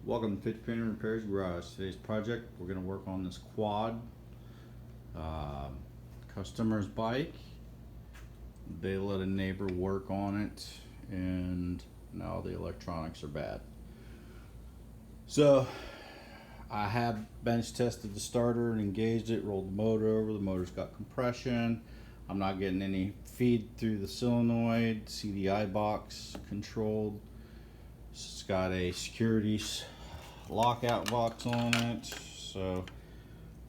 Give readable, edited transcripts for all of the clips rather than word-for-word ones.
Welcome to 50 Painting Repairs Garage. Today's project, we're going to work on this quad customer's bike. They let a neighbor work on it and now the electronics are bad. So I have bench tested the starter and engaged it, rolled the motor over. The motor's got compression. I'm not getting any feed through the solenoid. CDI box controlled. It's got a security lockout box on it. So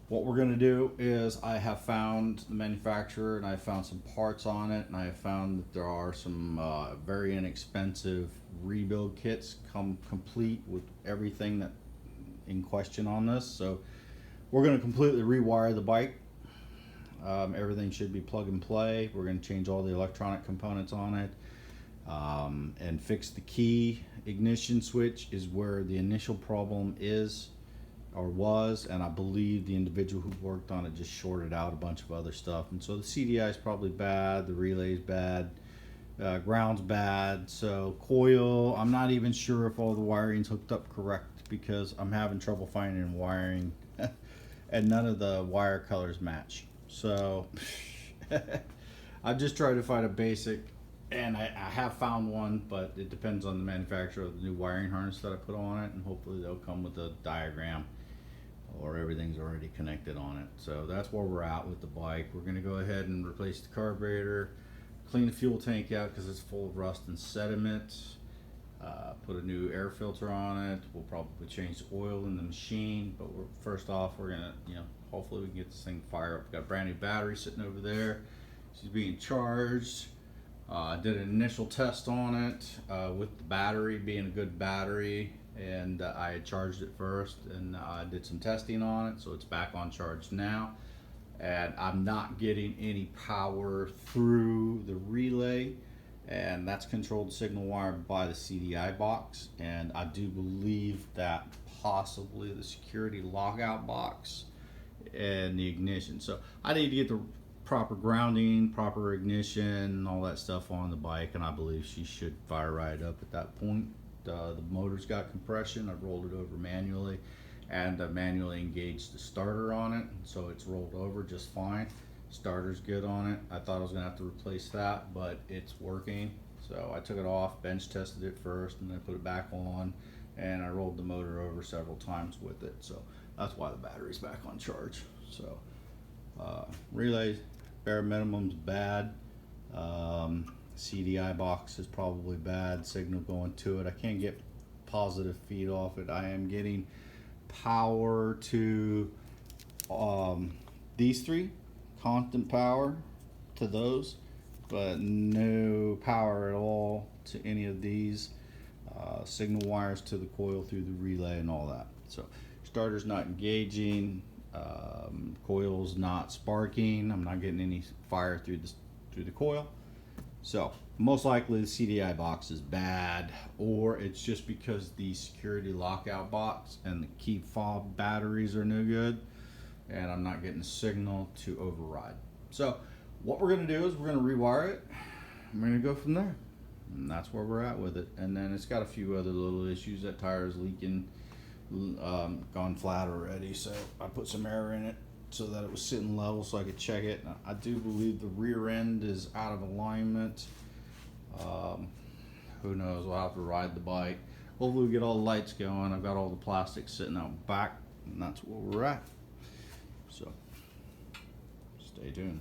what we're going to do is I have found the manufacturer and I found some parts on it, and I have found that there are some very inexpensive rebuild kits come complete with everything that in question on this. So we're going to completely rewire the bike. Everything should be plug and play. We're going to change all the electronic components on it. And fix the key ignition switch is where the initial problem is or was, and I believe the individual who worked on it just shorted out a bunch of other stuff, and so the CDI is probably bad, the relay's bad, ground's bad. So coil, I'm not even sure if all the wiring's hooked up correct because I'm having trouble finding wiring and none of the wire colors match. So I've just tried to find a basic, and I have found one, but it depends on the manufacturer of the new wiring harness that I put on it, and hopefully they'll come with a diagram or everything's already connected on it. So that's where we're at with the bike. We're going to go ahead and replace the carburetor, clean the fuel tank out because it's full of rust and sediment, put a new air filter on it. We'll probably change the oil in the machine, but first off we're going to, hopefully we can get this thing fired up. We've got a brand new battery sitting over there. She's being charged. I did an initial test on it with the battery being a good battery, and I had charged it first, and I did some testing on it, so it's back on charge now, and I'm not getting any power through the relay, and that's controlled signal wire by the CDI box, and I do believe that possibly the security logout box and the ignition. So I need to get the proper grounding, proper ignition, all that stuff on the bike, and I believe she should fire right up at that point. The motor's got compression. I've rolled it over manually, and I manually engaged the starter on it, so it's rolled over just fine. Starter's good on it. I thought I was gonna have to replace that, but it's working. So I took it off, bench tested it first, and then put it back on, and I rolled the motor over several times with it. So that's why the battery's back on charge. So relay bare minimum's bad. CDI box is probably bad. Signal going to it. I can't get positive feed off it. I am getting power to these three, constant power to those, but no power at all to any of these. Signal wires to the coil through the relay and all that. So starter's not engaging. Coil's not sparking. I'm not getting any fire through the coil. So most likely the CDI box is bad, or it's just because the security lockout box and the key fob batteries are no good, and I'm not getting a signal to override. So what we're going to do is we're going to rewire it. I'm going to go from there, and that's where we're at with it. And then it's got a few other little issues. That tire is leaking, gone flat already, so I put some air in it so that it was sitting level so I could check it. I do believe the rear end is out of alignment. Who knows, we'll have to ride the bike. Hopefully we get all the lights going. I've got all the plastic sitting out back, and that's where we're at. So stay tuned.